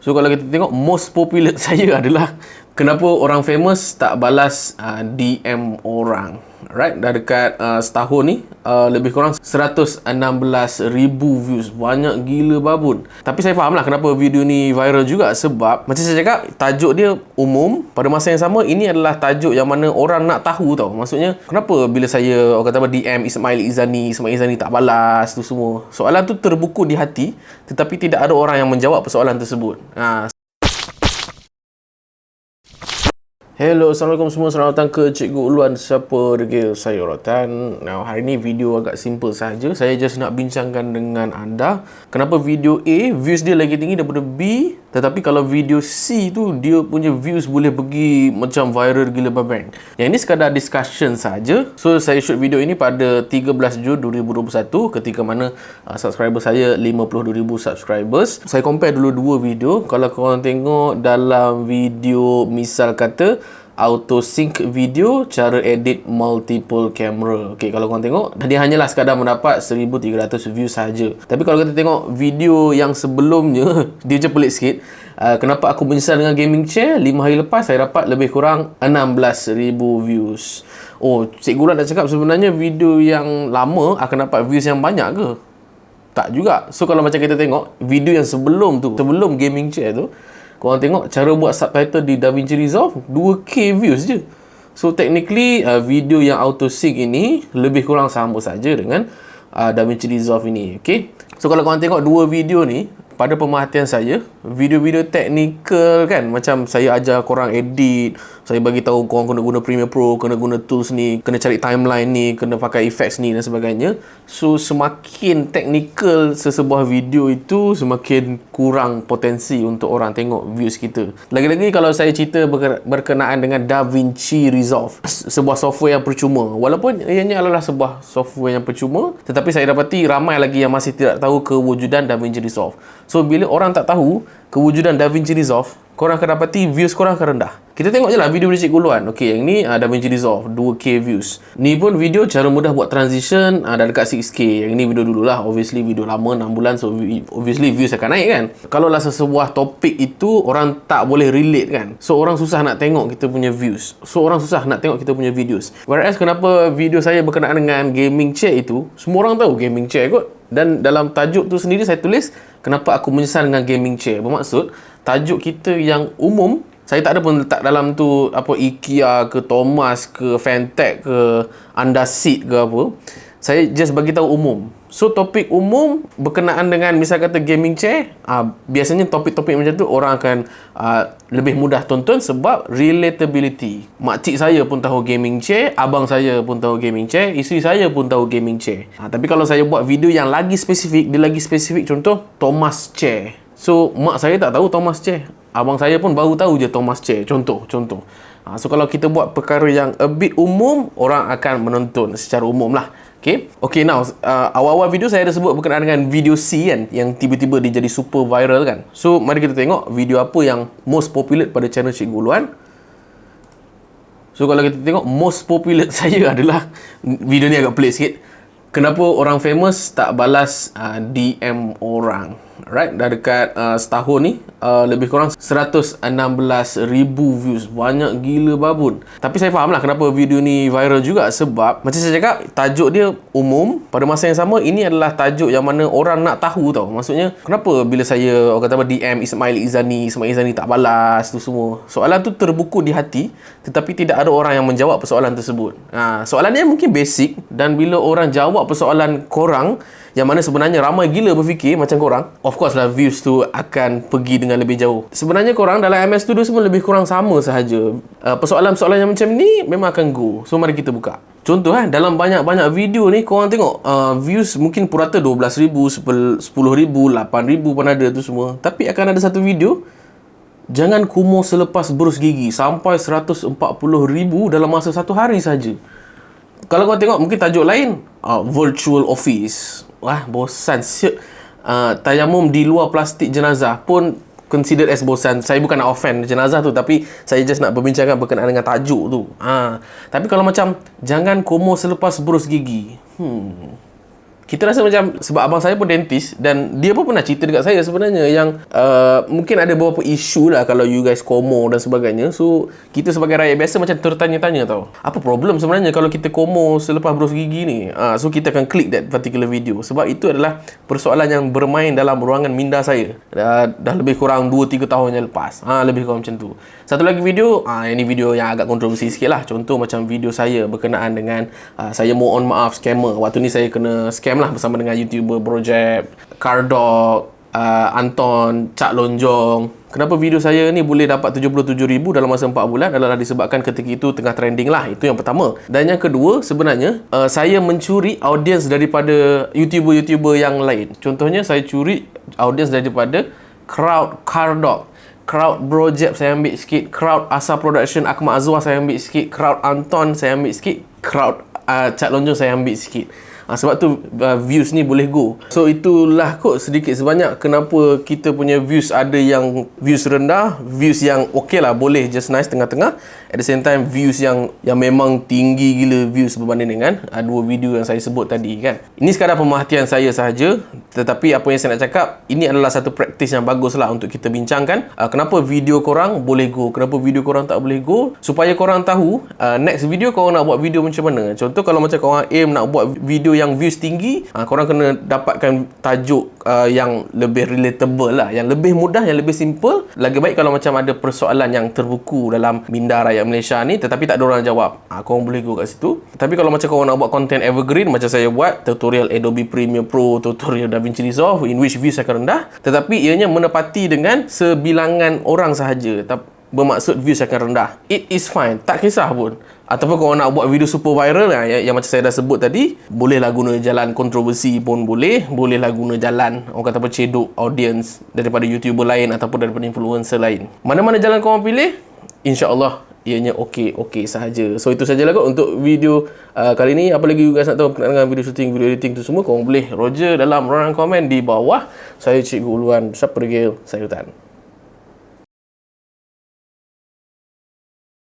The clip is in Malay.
So kalau kita tengok most popular saya adalah kenapa orang famous tak balas DM orang. Alright, dah dekat setahun ni lebih kurang 116,000 views. Banyak gila babun. Tapi saya faham lah kenapa video ni viral juga. Sebab macam saya cakap, tajuk dia umum. Pada masa yang sama, ini adalah tajuk yang mana orang nak tahu tau. Maksudnya, kenapa bila saya orang kata apa, DM Ismail Izzani tak balas tu semua. Soalan tu terbuku di hati, tetapi tidak ada orang yang menjawab persoalan tersebut. Hello, Assalamualaikum semua. Selamat datang ke Cikgu Uluan Siapa Degil. Saya Rotan. Now, hari ni video agak simple saja. Saya just nak bincangkan dengan anda kenapa video A views dia lagi tinggi daripada B, tetapi kalau video C tu dia punya views boleh pergi macam viral gila babang. Yang ini sekadar discussion saja. So saya shoot video ini pada 13 Jun 2021 ketika mana subscriber saya 52,000 subscribers. Saya compare dulu dua video. Kalau korang tengok dalam video misal kata auto sync video, cara edit multiple camera. Okey, kalau korang tengok, dia hanyalah sekadar mendapat 1,300 views saja. Tapi kalau kita tengok video yang sebelumnya, dia je pelik sikit. Kenapa aku menyesal dengan gaming chair? 5 hari lepas saya dapat lebih kurang 16,000 views. Oh, Cikgu Ulan dah cakap sebenarnya video yang lama akan dapat views yang banyak ke? Tak juga. So kalau macam kita tengok video yang sebelum tu, sebelum gaming chair tu, korang tengok cara buat subtitle di DaVinci Resolve 2K views je. So technically video yang auto sync ini lebih kurang sama saja dengan DaVinci Resolve ini. Okay? So kalau korang tengok dua video ni, pada pemerhatian saya, video-video technical kan, macam saya ajar korang edit, saya bagi tahu korang kena guna Premiere Pro, kena guna tools ni, kena cari timeline ni, kena pakai effects ni dan sebagainya. So semakin technical sesebuah video itu, semakin kurang potensi untuk orang tengok views kita. Lagi-lagi kalau saya cerita berkenaan dengan DaVinci Resolve, sebuah software yang percuma. Walaupun ianya adalah sebuah software yang percuma, tetapi saya dapati ramai lagi yang masih tidak tahu kewujudan DaVinci Resolve. So bila orang tak tahu kewujudan DaVinci Resolve, korang akan dapati views korang akan rendah. Kita tengok je lah video Cikgu Luan. Okey, yang ni DaVinci Resolve 2K views. Ni pun video cara mudah buat transition dah dekat 6K. Yang ni video dululah. Obviously video lama 6 bulan, so obviously views akan naik kan. Kalau lah sesebuah topik itu orang tak boleh relate kan, so orang susah nak tengok kita punya views. So orang susah nak tengok kita punya videos. Whereas kenapa video saya berkenaan dengan gaming chair itu, semua orang tahu gaming chair kot. Dan dalam tajuk tu sendiri saya tulis kenapa aku menyesal dengan gaming chair. Bermaksud tajuk kita yang umum, saya tak ada pun letak dalam tu apa IKEA ke Thomas ke Fantech ke Anda Seat ke apa. Saya just bagi tahu umum. So topik umum berkenaan dengan misal kata gaming chair, biasanya topik-topik macam tu orang akan lebih mudah tonton sebab relatability. Makcik saya pun tahu gaming chair, abang saya pun tahu gaming chair, isteri saya pun tahu gaming chair. Tapi kalau saya buat video yang lagi spesifik, dia lagi spesifik, contoh Thomas chair. So mak saya tak tahu Thomas chair, abang saya pun baru tahu je Thomas chair. Contoh. So kalau kita buat perkara yang a bit umum, orang akan menonton secara umum lah. Okay, now awal-awal video saya ada sebut berkenaan dengan video C kan, yang tiba-tiba dia jadi super viral kan. So mari kita tengok video apa yang most popular pada channel Cikgu Uluan. So kalau kita tengok most popular saya adalah video ni agak pelik sikit. Kenapa orang famous tak balas DM orang. Right, dah dekat setahun ni lebih kurang 116,000 views. Banyak gila babun. Tapi saya faham lah kenapa video ni viral juga. Sebab macam saya cakap, tajuk dia umum. Pada masa yang sama, ini adalah tajuk yang mana orang nak tahu tau. Maksudnya, kenapa bila saya orang kata apa, DM Ismail Izzani tak balas tu semua. Soalan tu terbuku di hati, tetapi tidak ada orang yang menjawab persoalan tersebut. Soalan dia mungkin basic, dan bila orang jawab persoalan korang, yang mana sebenarnya ramai gila berfikir macam korang, of course lah views tu akan pergi dengan lebih jauh. Sebenarnya korang dalam MS Studio semua lebih kurang sama sahaja. Persoalan-persoalan yang macam ni memang akan go. So mari kita buka. Contoh dalam banyak-banyak video ni korang tengok views mungkin purata 12,000, 10,000, 8,000 pun ada tu semua. Tapi akan ada satu video, jangan kumuh selepas berus gigi, sampai 140,000 dalam masa satu hari saja. Kalau kau tengok mungkin tajuk lain, virtual office. Wah, bosan siap. Tayamum di luar plastik jenazah pun considered as bosan. Saya bukan nak offend jenazah tu, tapi saya just nak berbincangkan berkenaan dengan tajuk tu. Tapi kalau macam jangan komo selepas berus gigi. kita rasa macam, sebab abang saya pun dentist dan dia pun pernah cerita dekat saya sebenarnya yang mungkin ada beberapa isu lah kalau you guys komo dan sebagainya. So kita sebagai rakyat biasa macam tertanya-tanya tau, apa problem sebenarnya kalau kita komo selepas berus gigi ni. So kita akan klik that particular video sebab itu adalah persoalan yang bermain dalam ruangan minda saya dah lebih kurang 2-3 tahun yang lepas. Lebih kurang macam tu. Satu lagi video, ini video yang agak kontroversi sikit lah. Contoh macam video saya berkenaan dengan saya mohon maaf scammer. Waktu ni saya kena scam lah bersama dengan YouTuber Project, Cardog, Anton, Cak Lonjong. Kenapa video saya ni boleh dapat 77,000 dalam masa 4 bulan adalah disebabkan ketika itu tengah trending lah. Itu yang pertama. Dan yang kedua, sebenarnya saya mencuri audience daripada YouTuber-YouTuber yang lain. Contohnya saya curi audience daripada Cardog, Crowd Project saya ambil sikit, Crowd Asa Production Akmal Azwar saya ambil sikit, Crowd Anton saya ambil sikit, Crowd Cak Lonjong saya ambil sikit. Sebab tu views ni boleh go. So itulah kot sedikit sebanyak kenapa kita punya views ada yang views rendah, views yang okey lah, boleh just nice tengah-tengah. At the same time views yang memang tinggi gila views berbanding dengan dua video yang saya sebut tadi kan. Ini sekadar pemerhatian saya sahaja, tetapi apa yang saya nak cakap, ini adalah satu praktis yang bagus lah untuk kita bincangkan. Kenapa video korang boleh go, kenapa video korang tak boleh go, supaya korang tahu next video korang nak buat video macam mana. Contoh kalau macam korang aim nak buat video yang views tinggi, korang kena dapatkan tajuk yang lebih relatable lah, yang lebih mudah, yang lebih simple. Lagi baik kalau macam ada persoalan yang terbuku dalam minda rakyat Malaysia ni tetapi tak ada orang jawab, korang boleh go kat situ. Tapi kalau macam korang nak buat content evergreen macam saya buat, tutorial Adobe Premiere Pro, tutorial DaVinci Resolve, in which views akan rendah tetapi ianya menepati dengan sebilangan orang sahaja, bermaksud views akan rendah, it is fine, tak kisah pun. Ataupun kalau nak buat video super viral yang macam saya dah sebut tadi, bolehlah guna jalan kontroversi pun bolehlah guna jalan orang kata apa, cedok audience daripada YouTuber lain ataupun daripada influencer lain. Mana-mana jalan korang pilih, insya-Allah ianya okey sahaja. So itu sajalah kot untuk video kali ni. Apa lagi you guys nak tahu berkenaan dengan video shooting, video editing tu semua, korang boleh Roger dalam ruangan komen di bawah. Saya Cikgu Uluan, Sapregil, Sayutan.